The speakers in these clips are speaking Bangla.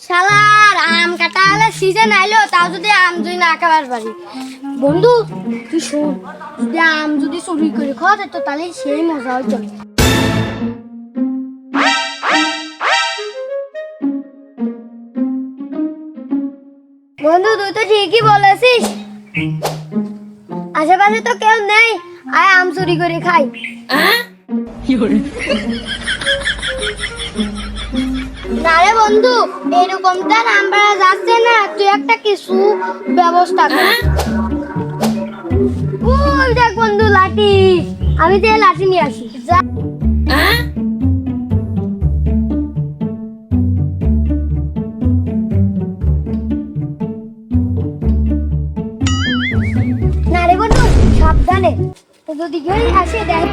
শালার আম কাটালে সিজন আইলো তাও যদি আম যদি না খাবার পারি। বন্ধু তুই শোন, যদি আম যদি চুরি করে খাওয়া যেত তাহলে সেই মজা হইতো। বন্ধু তুই তো ঠিকই বলেছিস, আশেপাশে তো কেউ নেই, আয় আম চুরি করে খাই। না রে বন্ধু, এরকমটা নাম্বার যাচ্ছে না, তুই একটা কিছু ব্যবস্থা কর। ওই দেখ বন্ধু লাঠি, আমি তো এই লাঠি নিয়ে আসি যা। না রে বন্ধু সাবধানে, তো যদি কেউ আসে দেখ।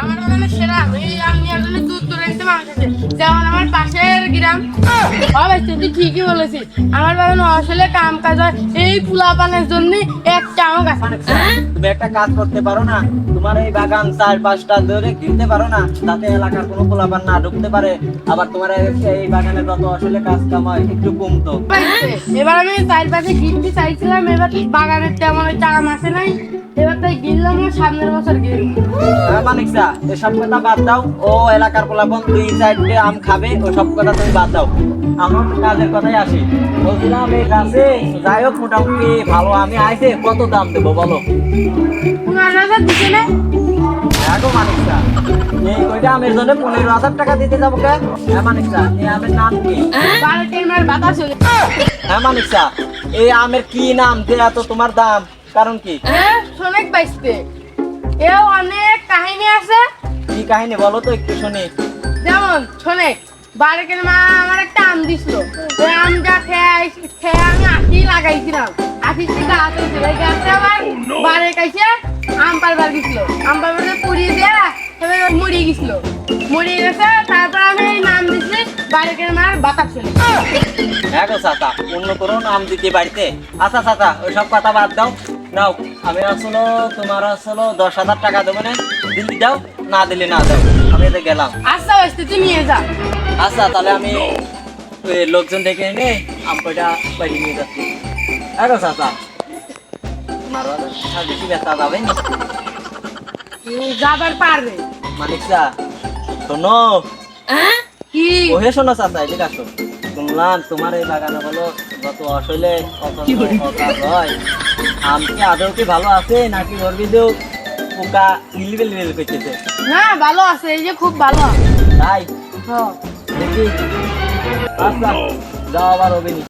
আমার মানে সেরা এই আম নিয়ে আসলে দুধ তুলে নিতে মানুষ আছে, যেমন আমার পাশের গ্রাম। তুই ঠিকই বলেছিস, আমার বাগানে আসলে কাম কাজ হয় এই পোলাপানের জন্য একটা আমও গাছ। তুমি একটা কাজ করতে পারো না? তোমার এই বাগান 4-5টা ধরে কিনতে পারো না, যাতে এলাকার কোনো পোলাপান না ঢুকতে পারে, আবার তোমার এই বাগানে যত আসলে কাজ কাম হয় একটু কমতো। এবার আমি চারপাশে গিলতে চাইছিলাম, এবার বাগানের তেমন একটা আম আসে নাই, এবার তাই গিললাম, সামনের বছর গিলবো। মানিক চা, এসব কথা বাদ দাও। ও এলাকার পোলাপন 2-4টে আম খাবে, ওসব কথা তুমি বাদ দাও। আমার কাজের কথাই আসি। বলছিলাম এই গাছে যাই হোক মোটামুটি ভালো আমি আইছে, কত দাম দেবো বলো? 15,000 দিছে না? হ্যাঁ গো মানিক চা, এই কয়টা আমের জন্য 15,000 টাকা দিতে যাবো কে? হ্যাঁ মানিক চা, এই আমের নাম কি? বারোটির মার বাতাস হলে। হ্যাঁ মানিক চা, এই আমের কি নাম যে এত তোমার দাম, কারণ কি? শোনেক বাইসতে এও অনেক কাহিনী আছে। কি কাহিনী বলো তো একটু শুনি। যেমন শোনেক, বারেকের মা আমার একটা আম দিছিল, ওই আমটা খেয়ে আমি আঠি লাগাইছিলাম, আঠি থেকে হাত হয়েছিল, এই গাছটা আবার বারে কাইছে আম পারবার গেছিল, আম পারবার পুড়িয়ে দেয়া এবার মরিয়ে গেছিল, মরিয়ে গেছে, তারপর আমি এই নাম দিছি বারেকের মার বাতাস ছিল। হ্যাঁ গো চাচা, অন্য কোনো নাম দিতে বাড়িতে? আচ্ছা চাচা ওইসব কথা বাদ দাও, নাও আমি আসলে তোমার আসলে 10,000 টাকা দেবো না, দিল্লি দাও, না দিলে না দাও, আমি এতে গেলাম। আচ্ছা বাইসতে তুই নিয়ে যা। আচ্ছা তাহলে আমি ওই লোকজন ডেকে এনে আম কয়টা বাড়ি নিয়ে যাচ্ছি। হ্যাঁ গো চাচা, তোমার আর বেশি ব্যথা যাবে না? যাবার পারবে মানিক চা শোনো। কি? ওহে শোনো চাচা, এদিকে আসো। শুনলাম তোমার এই বাগানে বলো যত আসলে কাজ হয়, আম কি আদৌ কি ভালো আছে নাকি ওর ভিতরেও পোকা ইলবেল করতেছে? না ভালো আছে, এই যে খুব ভালো। তাই হ্যাঁ দেখি। আচ্ছা যাও আবার হবে নি।